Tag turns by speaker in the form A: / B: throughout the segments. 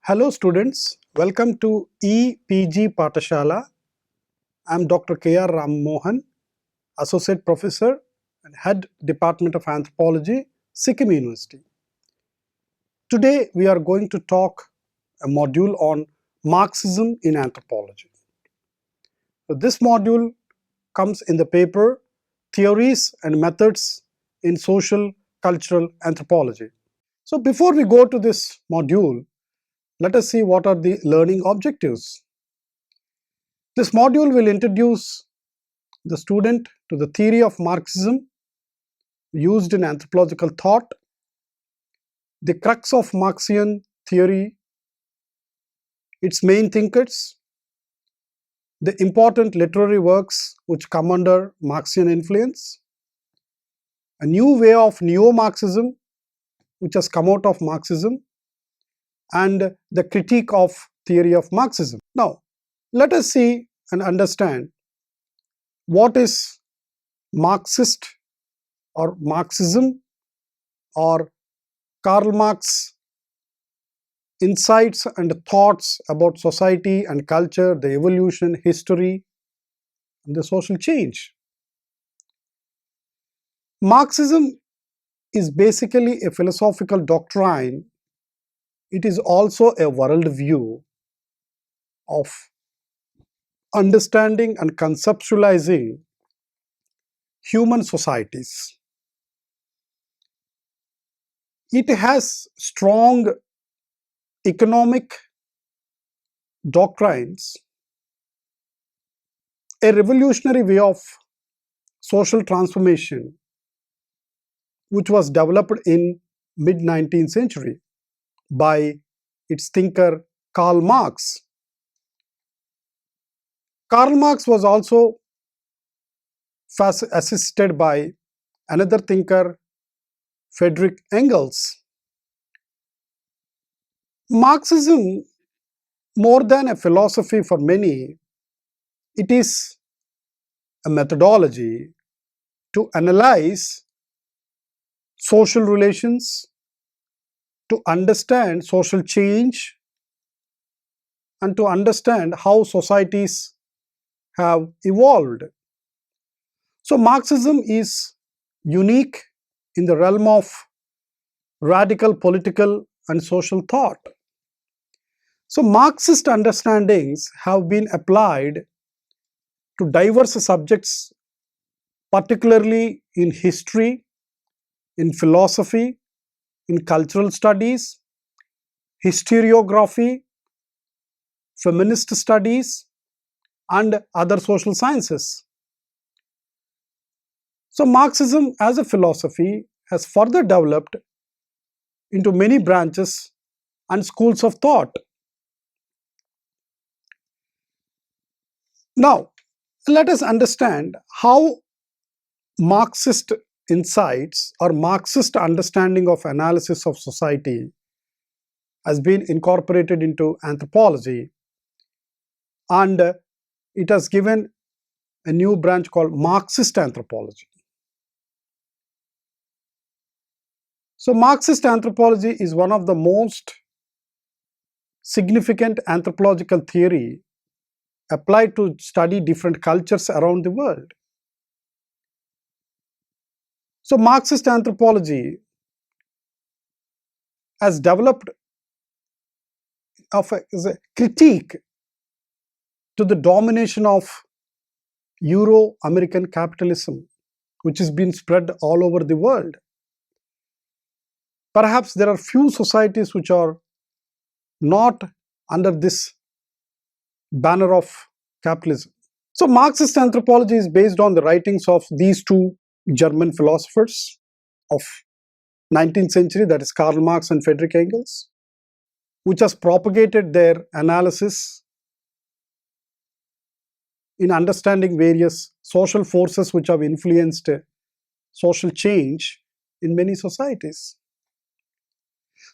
A: Hello students, welcome to EPG Patashala. I am Dr. K.R. Ram Mohan, Associate Professor and Head Department of Anthropology, Sikkim University. Today we are going to talk a module on Marxism in Anthropology. So this module comes in the paper Theories and Methods in Social Cultural Anthropology. So before we go to this module, let us see what are the learning objectives. This module will introduce the student to the theory of Marxism used in anthropological thought, the crux of Marxian theory, its main thinkers, the important literary works which come under Marxian influence, a new way of Neo-marxism which has come out of Marxism, and the critique of theory of Marxism. Now, let us see and understand what is Marxist or Marxism or Karl Marx insights and thoughts about society and culture, the evolution, history, and the social change. Marxism is basically a philosophical doctrine. It is also a worldview of understanding and conceptualizing human societies. It has strong economic doctrines, a revolutionary way of social transformation which was developed in mid-19th century by its thinker Karl Marx. Karl Marx was also assisted by another thinker, Friedrich Engels. Marxism, more than a philosophy for many, it is a methodology to analyze social relations, to understand social change, and to understand how societies have evolved. So Marxism is unique in the realm of radical political and social thought. So Marxist understandings have been applied to diverse subjects, particularly in history, in philosophy, in cultural studies, historiography, feminist studies, and other social sciences. So Marxism as a philosophy has further developed into many branches and schools of thought. Now, let us understand how Marxist insights or Marxist understanding of analysis of society has been incorporated into anthropology, and it has given a new branch called Marxist anthropology. So Marxist anthropology is one of the most significant anthropological theory applied to study different cultures around the world. So Marxist anthropology has developed as a critique to the domination of Euro-American capitalism, which has been spread all over the world. Perhaps there are few societies which are not under this banner of capitalism. So Marxist anthropology is based on the writings of these two German philosophers of 19th century, that is Karl Marx and Friedrich Engels, which has propagated their analysis in understanding various social forces which have influenced social change in many societies.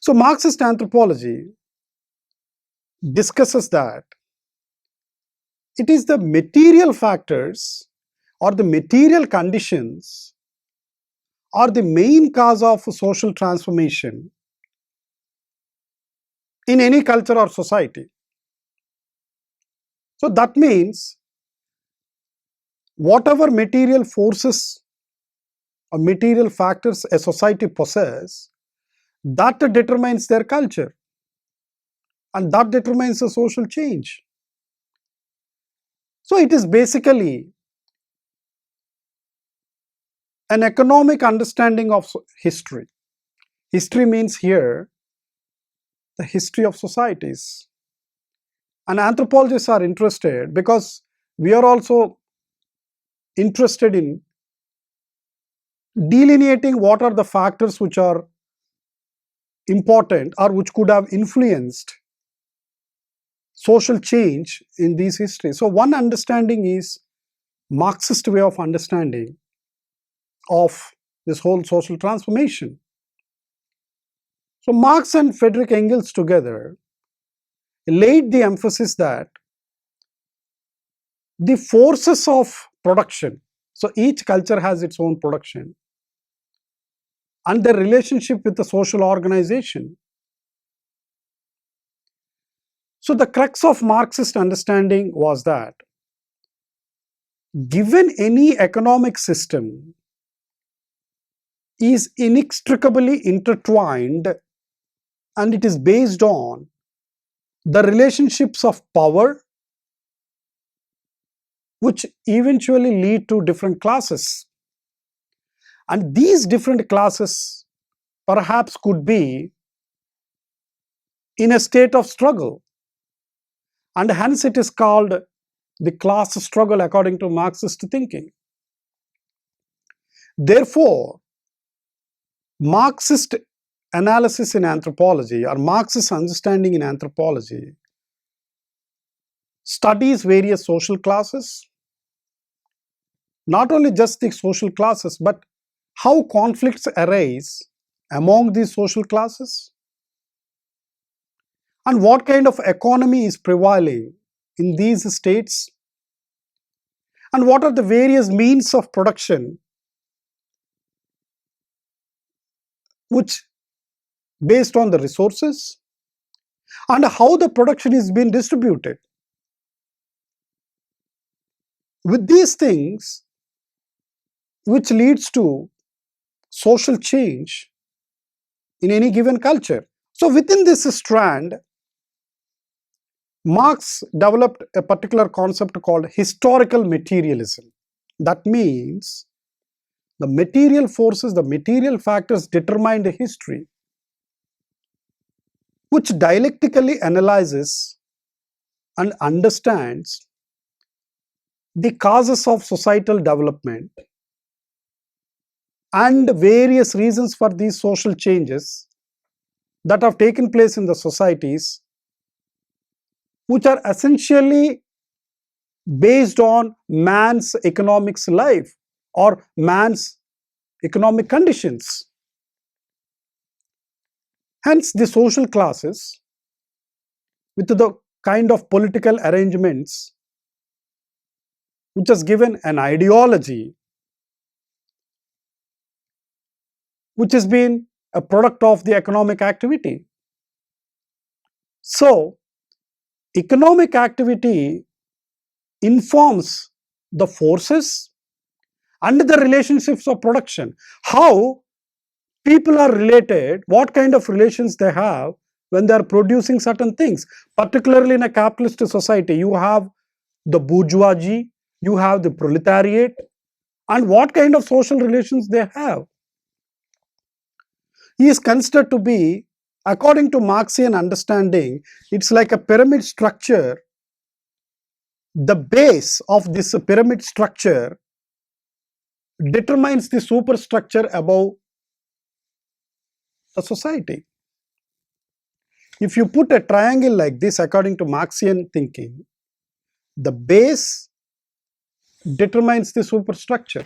A: So Marxist anthropology discusses that it is the material factors or the material conditions are the main cause of social transformation, in any culture or society. So that means whatever material forces or material factors a society possesses, that determines their culture and that determines the social change. So it is basically an economic understanding of history. History means here the history of societies. And anthropologists are interested because we are also interested in delineating what are the factors which are important or which could have influenced social change in these histories. So one understanding is Marxist way of understanding of this whole social transformation. So Marx and Friedrich Engels together laid the emphasis that the forces of production, so each culture has its own production, and their relationship with the social organization. So the crux of Marxist understanding was that given any economic system is inextricably intertwined and it is based on the relationships of power which eventually lead to different classes. And these different classes perhaps could be in a state of struggle, and hence it is called the class struggle according to Marxist thinking. Therefore, Marxist analysis in anthropology or Marxist understanding in anthropology studies various social classes, not only just the social classes, but how conflicts arise among these social classes and what kind of economy is prevailing in these states and what are the various means of production which based on the resources and how the production is being distributed. With these things, which leads to social change in any given culture. So within this strand, Marx developed a particular concept called historical materialism. That means the material forces, the material factors determine the history, which dialectically analyzes and understands the causes of societal development and various reasons for these social changes that have taken place in the societies, which are essentially based on man's economics life or man's economic conditions. Hence, the social classes with the kind of political arrangements which has given an ideology which has been a product of the economic activity. So, economic activity informs the forces and the relationships of production. How people are related, what kind of relations they have when they are producing certain things. Particularly in a capitalist society, you have the bourgeoisie, you have the proletariat, and what kind of social relations they have. He is considered to be, according to Marxian understanding, it's like a pyramid structure. The base of this pyramid structure determines the superstructure above the society. If you put a triangle like this, according to Marxian thinking, the base determines the superstructure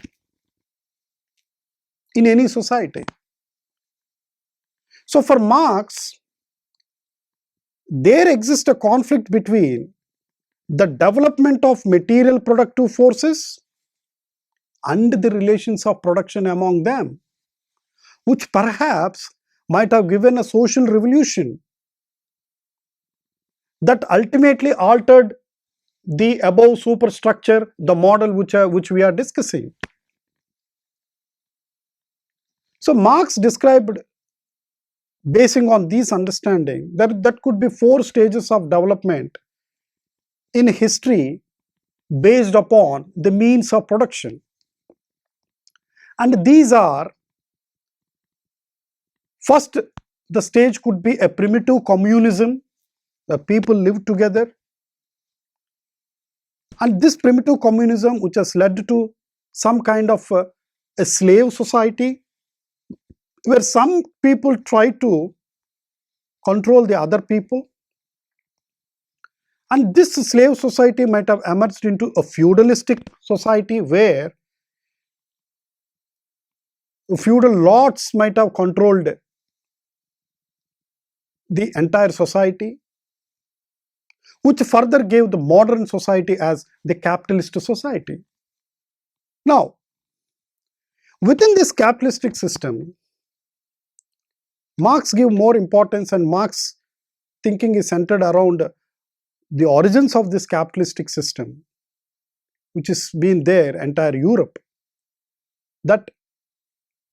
A: in any society. So for Marx, there exists a conflict between the development of material productive forces and the relations of production among them, which perhaps might have given a social revolution that ultimately altered the above superstructure, the model which we are discussing. So Marx described, basing on these understanding, that could be 4 stages of development in history based upon the means of production. And these are, first, the stage could be a primitive communism, the people live together, and this primitive communism which has led to some kind of a slave society where some people try to control the other people, and this slave society might have emerged into a feudalistic society where feudal lords might have controlled the entire society, which further gave the modern society as the capitalist society. Now, within this capitalistic system, Marx gave more importance, and Marx thinking is centered around the origins of this capitalistic system, which has been there entire Europe, that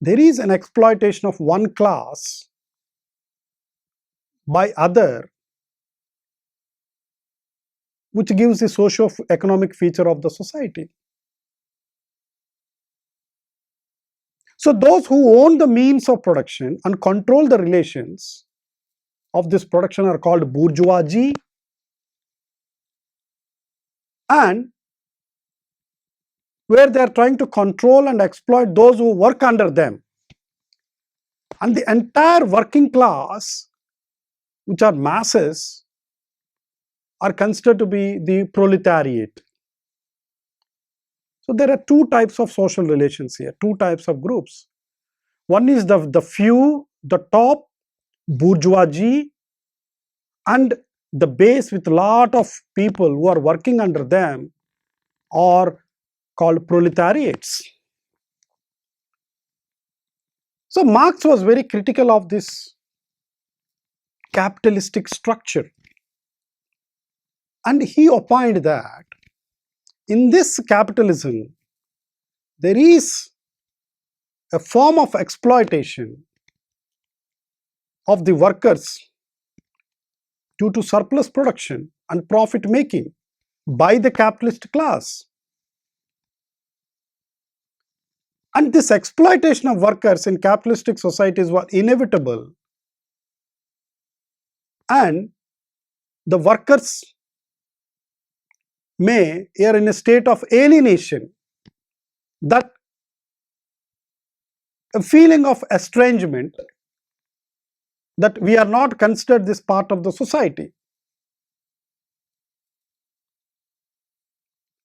A: there is an exploitation of one class by other, which gives the socio-economic feature of the society. So those who own the means of production and control the relations of this production are called bourgeoisie, and where they are trying to control and exploit those who work under them. And the entire working class, which are masses, are considered to be the proletariat. So there are 2 types of social relations here, 2 types of groups. One is the few, the top bourgeoisie, and the base with lot of people who are working under them are called proletariats. So Marx was very critical of this capitalistic structure, and he opined that in this capitalism there is a form of exploitation of the workers due to surplus production and profit making by the capitalist class. And this exploitation of workers in capitalistic societies was inevitable, and the workers are in a state of alienation, that a feeling of estrangement, that we are not considered this part of the society.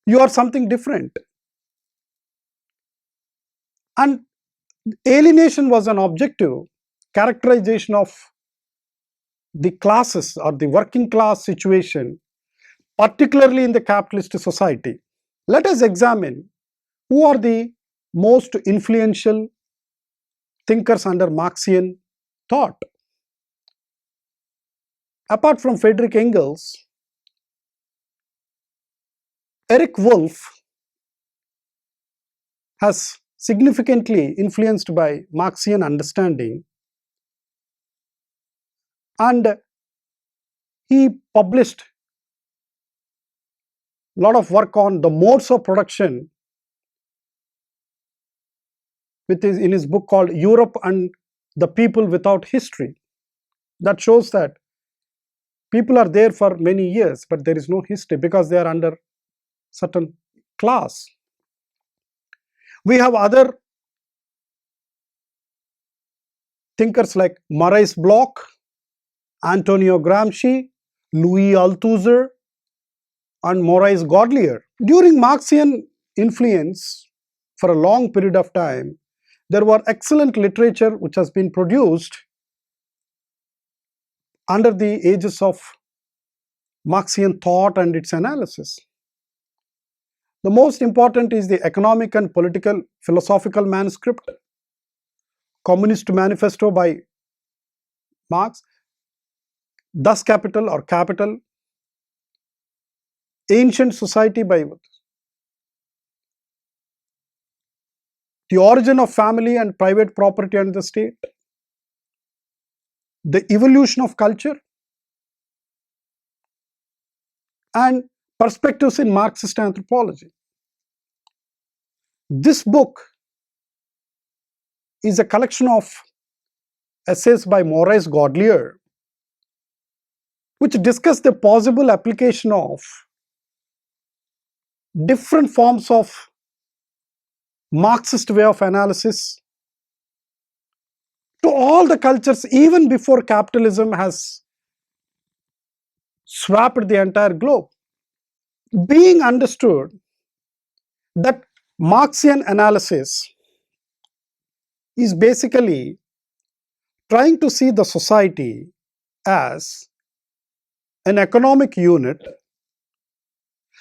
A: You are something different. And alienation was an objective characterization of the classes or the working class situation, particularly in the capitalist society. Let us examine who are the most influential thinkers under Marxian thought. Apart from Friedrich Engels, Erich Wolff has significantly influenced by Marxian understanding, and he published a lot of work on the modes of production in his book called Europe and the People Without History. That shows that people are there for many years, but there is no history because they are under certain class. We have other thinkers like Maurice Bloch, Antonio Gramsci, Louis Althusser, and Maurice Godelier. During Marxian influence for a long period of time, there were excellent literature which has been produced under the aegis of Marxian thought and its analysis. The most important is the Economic and Political Philosophical Manuscript, Communist Manifesto by Marx, Das Kapital or Capital, ancient society by the origin of family and private property and the state, the evolution of culture, and perspectives in Marxist anthropology. This book is a collection of essays by Maurice Godelier, which discuss the possible application of different forms of Marxist way of analysis to all the cultures even before capitalism has swept the entire globe. Being understood that Marxian analysis is basically trying to see the society as an economic unit,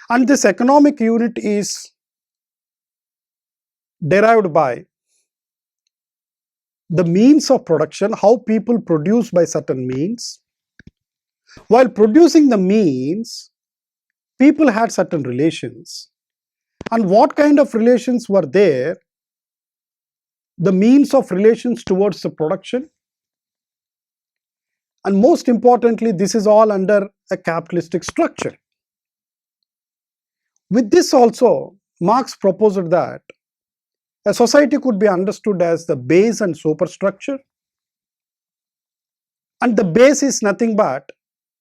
A: and this economic unit is derived by the means of production, how people produce by certain means. While producing the means, people had certain relations, and what kind of relations were there? The means of relations towards the production, and most importantly, this is all under a capitalistic structure. With this also, Marx proposed that a society could be understood as the base and superstructure, and the base is nothing but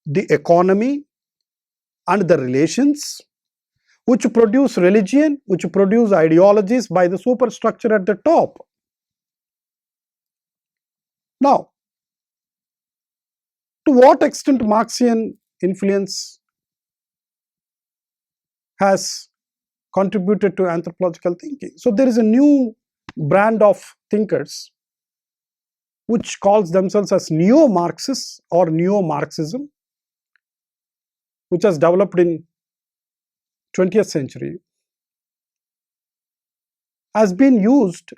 A: the economy and the relations which produce religion, which produce ideologies by the superstructure at the top. Now, to what extent Marxian influence has contributed to anthropological thinking? So there is a new brand of thinkers which calls themselves as Neo-marxists or Neo-marxism, which has developed in 20th century, has been used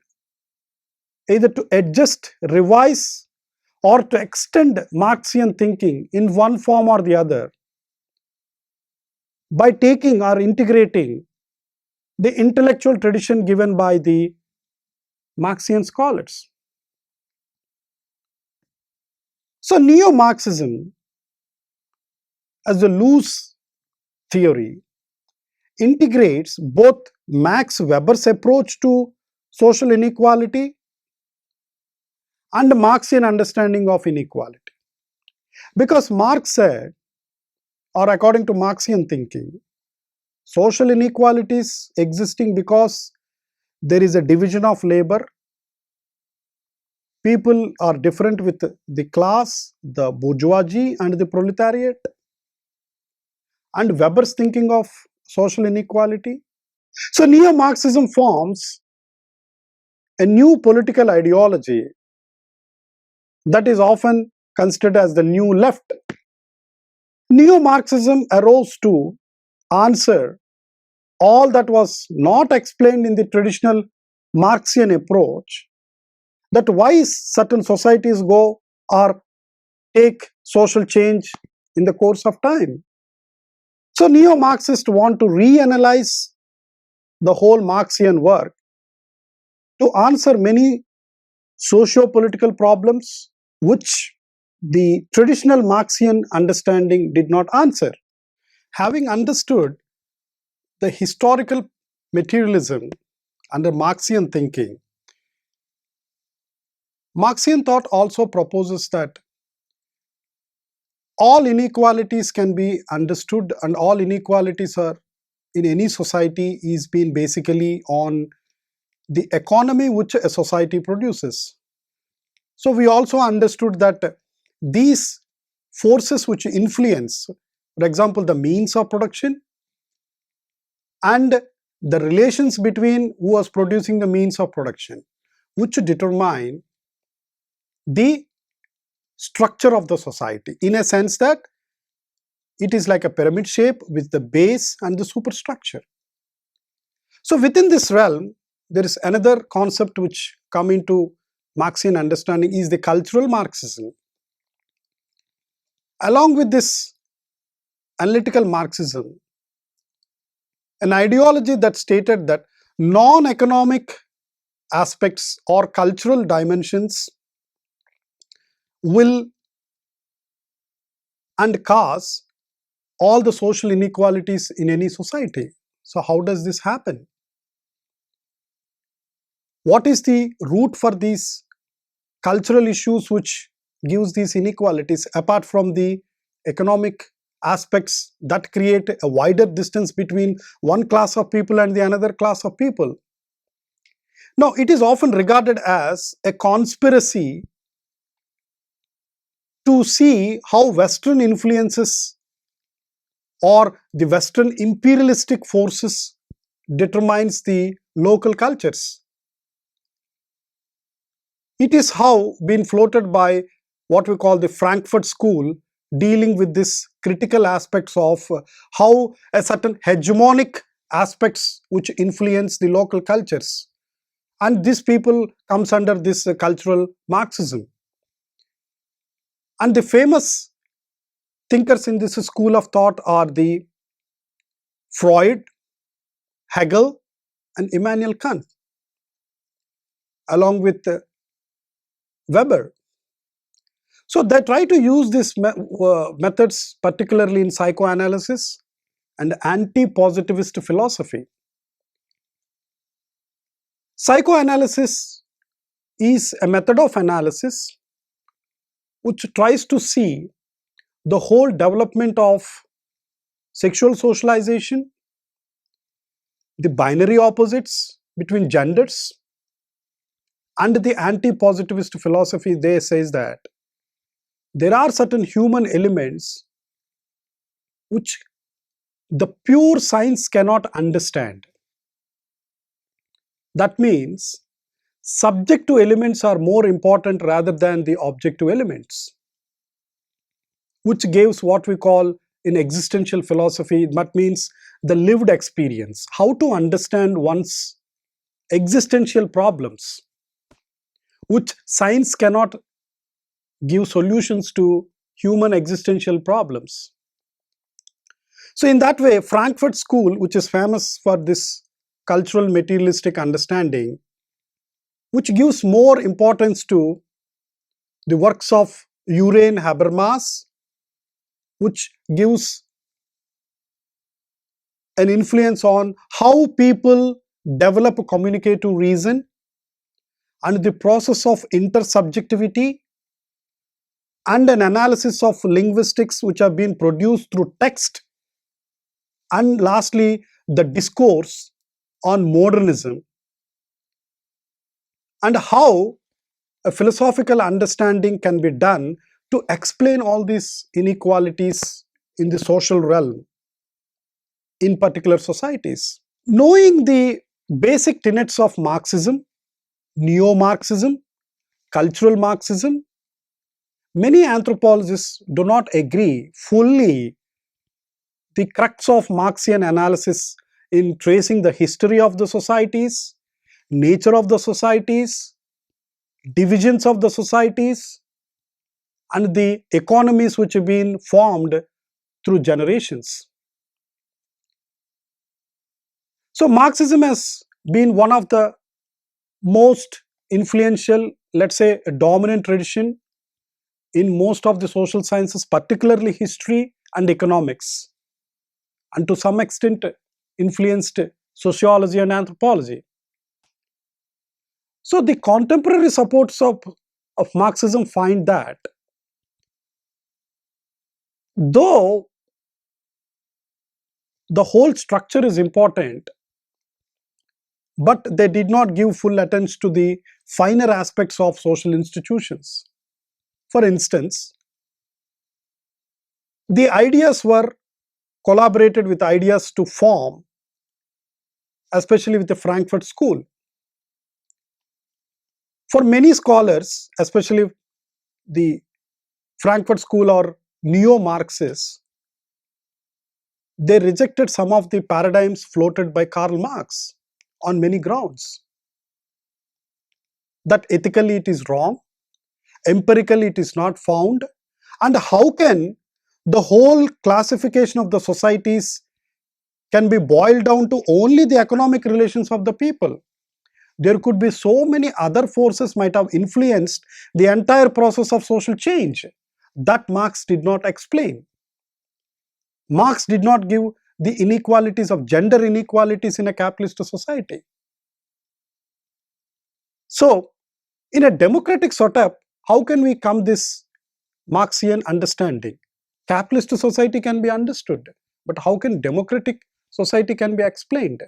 A: either to adjust, revise, or to extend Marxian thinking in one form or the other by taking or integrating the intellectual tradition given by the Marxian scholars. So Neo-Marxism as a loose theory integrates both Max Weber's approach to social inequality and Marxian understanding of inequality. Because Marx said, or according to Marxian thinking, social inequalities existing because there is a division of labor. People are different with the class, the bourgeoisie and the proletariat. And Weber's thinking of social inequality. So Neo-Marxism forms a new political ideology that is often considered as the new left. Neo-Marxism arose to answer all that was not explained in the traditional Marxian approach, that why certain societies go or take social change in the course of time. So Neo-Marxists want to reanalyze the whole Marxian work to answer many socio-political problems which the traditional Marxian understanding did not answer. Having understood the historical materialism under Marxian thinking, Marxian thought also proposes that all inequalities can be understood, and all inequalities are in any society is being basically on the economy which a society produces. So we also understood that these forces which influence, for example, the means of production and the relations between who was producing the means of production, which determine the structure of the society, in a sense that it is like a pyramid shape with the base and the superstructure. So within this realm, there is another concept which come into Marxian understanding is the cultural Marxism. Along with this analytical Marxism, an ideology that stated that non-economic aspects or cultural dimensions will and cause all the social inequalities in any society. So how does this happen? What is the root for these cultural issues which gives these inequalities apart from the economic aspects that create a wider distance between one class of people and the another class of people? Now, it is often regarded as a conspiracy to see how Western influences or the Western imperialistic forces determines the local cultures. It is how been floated by what we call the Frankfurt School, dealing with this critical aspects of how a certain hegemonic aspects which influence the local cultures. And this people comes under this cultural Marxism. And the famous thinkers in this school of thought are the Freud, Hegel, and Immanuel Kant, along with Weber. So they try to use these methods particularly in psychoanalysis and anti-positivist philosophy. Psychoanalysis is a method of analysis which tries to see the whole development of sexual socialization, the binary opposites between genders, and the anti-positivist philosophy. They says that there are certain human elements which the pure science cannot understand. That means subjective elements are more important rather than the objective elements, which gives what we call in existential philosophy, that means the lived experience, how to understand one's existential problems, which science cannot give solutions to human existential problems. So in that way, Frankfurt School, which is famous for this cultural materialistic understanding, which gives more importance to the works of Urian Habermas, which gives an influence on how people develop a communicative reason and the process of intersubjectivity, and an analysis of linguistics which have been produced through text, and lastly the discourse on modernism and how a philosophical understanding can be done to explain all these inequalities in the social realm in particular societies. Knowing the basic tenets of Marxism, Neo-marxism, cultural Marxism, many anthropologists do not agree fully the crux of Marxian analysis in tracing the history of the societies, nature of the societies, divisions of the societies, and the economies which have been formed through generations. So Marxism has been one of the most influential, let's say a dominant tradition in most of the social sciences, particularly history and economics, and to some extent influenced sociology and anthropology. So the contemporary supports of Marxism find that though the whole structure is important, but they did not give full attention to the finer aspects of social institutions. For instance, the ideas were collaborated with ideas to form, especially with the Frankfurt School. For many scholars, especially the Frankfurt School or Neo-Marxists, they rejected some of the paradigms floated by Karl Marx on many grounds. That ethically it is wrong, empirically it is not found, and how can the whole classification of the societies can be boiled down to only the economic relations of the people. There could be so many other forces might have influenced the entire process of social change that Marx did not explain. Marx did not give the inequalities of gender inequalities in a capitalist society. So, in a democratic setup, how can we come this Marxian understanding? Capitalist society can be understood, but how can democratic society can be explained?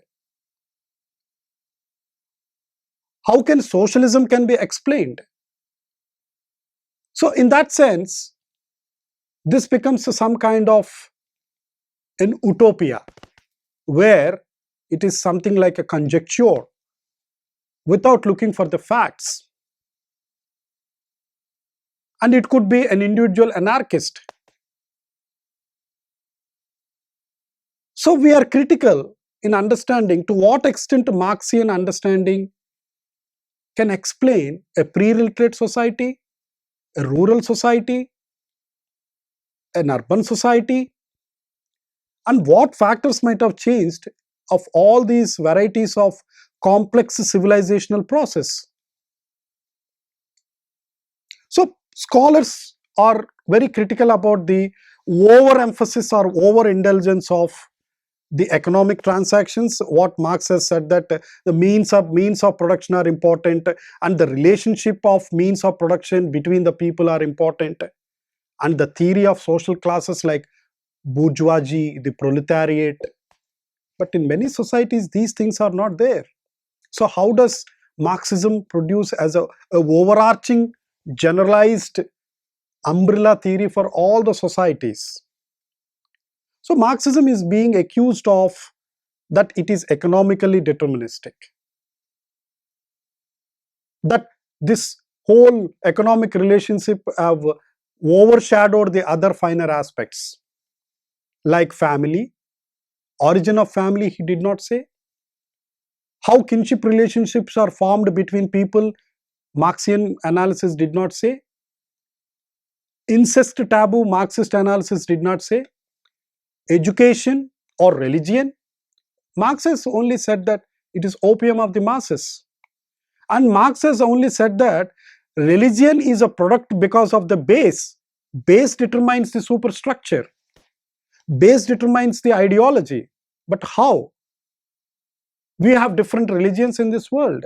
A: How can socialism can be explained? So in that sense, this becomes some kind of an utopia where it is something like a conjecture without looking for the facts. And it could be an individual anarchist. So we are critical in understanding to what extent Marxian understanding can explain a pre-literate society, a rural society, an urban society, and what factors might have changed of all these varieties of complex civilizational process. So scholars are very critical about the overemphasis or overindulgence of the economic transactions. What Marx has said, that the means of production are important, and the relationship of means of production between the people are important, and the theory of social classes like bourgeoisie, the proletariat. But in many societies, these things are not there. So how does Marxism produce as a overarching generalized umbrella theory for all the societies? So Marxism is being accused of that it is economically deterministic, that this whole economic relationship have overshadowed the other finer aspects like family, origin of family he did not say, how kinship relationships are formed between people, Marxian analysis did not say, incest taboo, Marxist analysis did not say, education or religion, Marx has only said that it is opium of the masses. And Marx has only said that religion is a product because of the base. Base determines the superstructure. Base determines the ideology. But how? We have different religions in this world.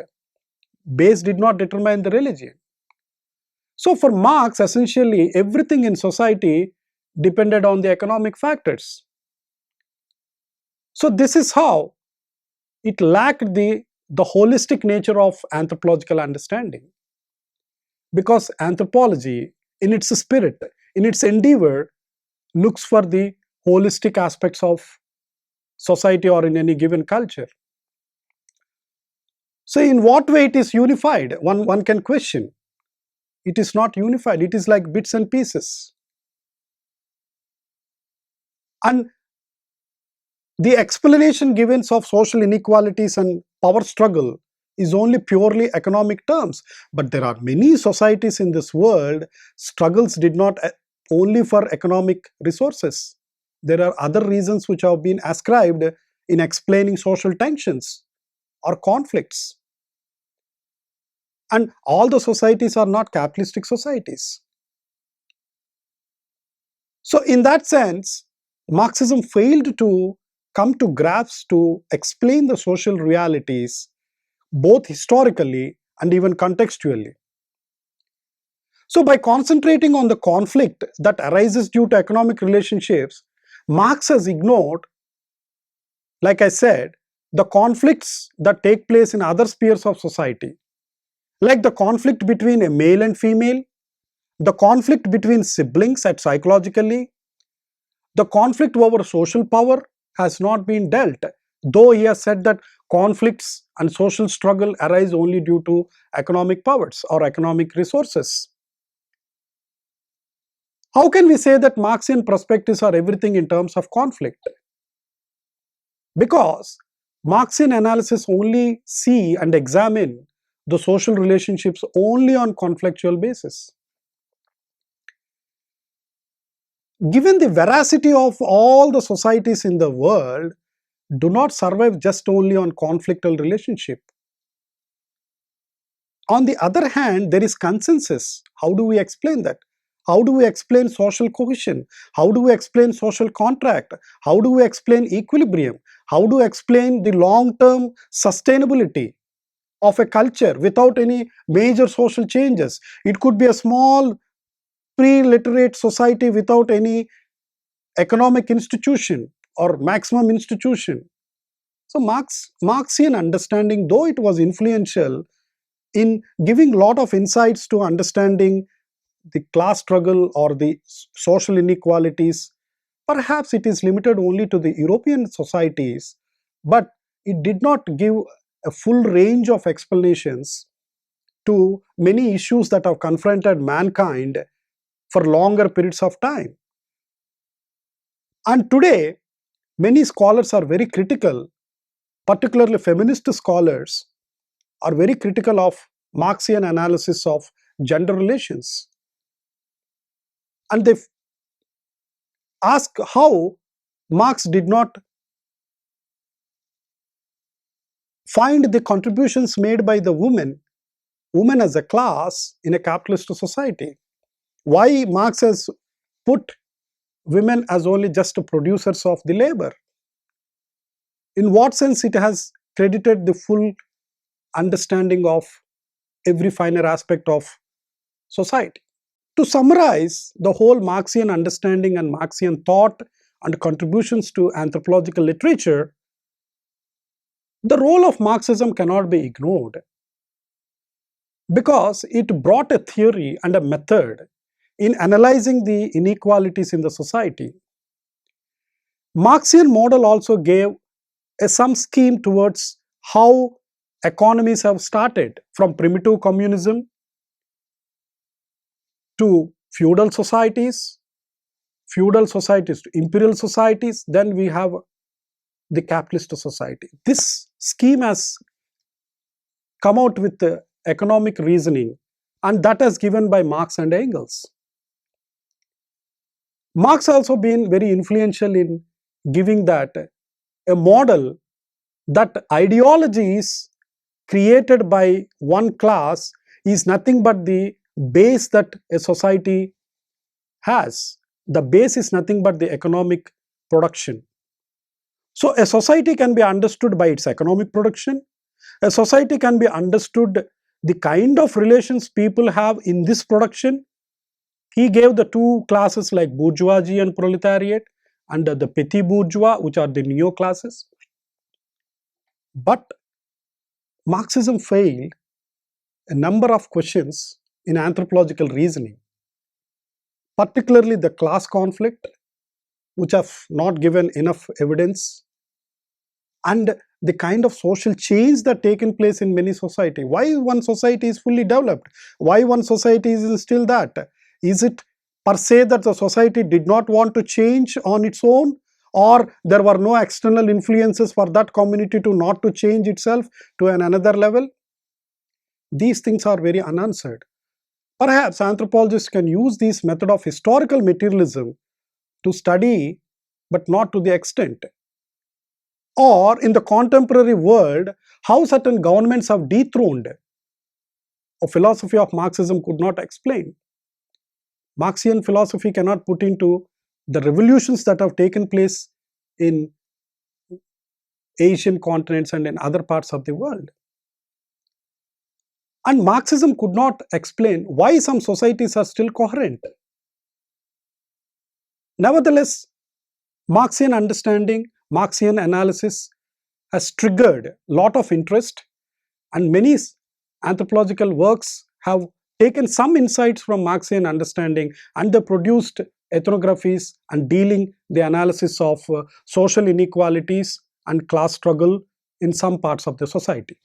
A: Base did not determine the religion. So for Marx, essentially everything in society depended on the economic factors. So this is how it lacked the holistic nature of anthropological understanding. Because anthropology, in its spirit, in its endeavor, looks for the holistic aspects of society or in any given culture. So in what way it is unified? One can question. It is not unified. It is like bits and pieces. And the explanation given of social inequalities and power struggle is only purely economic terms. But there are many societies in this world, struggles did not only for economic resources. There are other reasons which have been ascribed in explaining social tensions or conflicts. And all the societies are not capitalistic societies. So in that sense, Marxism failed to come to grasp to explain the social realities both historically and even contextually. So by concentrating on the conflict that arises due to economic relationships, Marx has ignored, like I said, the conflicts that take place in other spheres of society, like the conflict between a male and female, the conflict between siblings at psychologically, the conflict over social power has not been dealt, though he has said that conflicts and social struggle arise only due to economic powers or economic resources. How can we say that Marxian perspectives are everything in terms of conflict? Because Marxian analysis only see and examine the social relationships only on conflictual basis. Given the veracity of all the societies in the world, do not survive just only on conflictual relationship. On the other hand, there is consensus. How do we explain that? How do we explain social cohesion? How do we explain social contract? How do we explain equilibrium? How do we explain the long-term sustainability of a culture without any major social changes? It could be a small pre-literate society without any economic institution or maximum institution. So Marxian understanding, though it was influential in giving lot of insights to understanding the class struggle or the social inequalities, perhaps it is limited only to the European societies, but it did not give a full range of explanations to many issues that have confronted mankind for longer periods of time. And today, many scholars are very critical, particularly feminist scholars are very critical of Marxian analysis of gender relations. And they ask how Marx did not find the contributions made by the women as a class in a capitalist society. Why Marx has put women as only just producers of the labor? In what sense it has credited the full understanding of every finer aspect of society? To summarize the whole Marxian understanding and Marxian thought and contributions to anthropological literature, the role of Marxism cannot be ignored because it brought a theory and a method in analyzing the inequalities in the society. Marxian model also gave some scheme towards how economies have started from primitive communism to feudal societies to imperial societies, then we have the capitalist society. This scheme has come out with the economic reasoning, and that is given by Marx and Engels. Marx also been very influential in giving that a model that ideologies created by one class is nothing but the base that a society has. The base is nothing but the economic production. So a society can be understood by its economic production. A society can be understood the kind of relations people have in this production. He gave the two classes like bourgeoisie and proletariat, and the petit bourgeois, which are the neo classes. But Marxism failed a number of questions in anthropological reasoning, particularly the class conflict, which have not given enough evidence, and the kind of social change that taken place in many society. Why one society is fully developed? Why one society is still that? Is it per se that the society did not want to change on its own, or there were no external influences for that community to not to change itself to another level? These things are very unanswered. Perhaps anthropologists can use this method of historical materialism to study, but not to the extent. Or in the contemporary world, how certain governments have dethroned a philosophy of Marxism could not explain. Marxian philosophy cannot put into the revolutions that have taken place in Asian continents and in other parts of the world. And Marxism could not explain why some societies are still coherent. Nevertheless, Marxian understanding, Marxian analysis has triggered a lot of interest, and many anthropological works have taken some insights from Marxian understanding, and they produced ethnographies and dealing the analysis of social inequalities and class struggle in some parts of the society.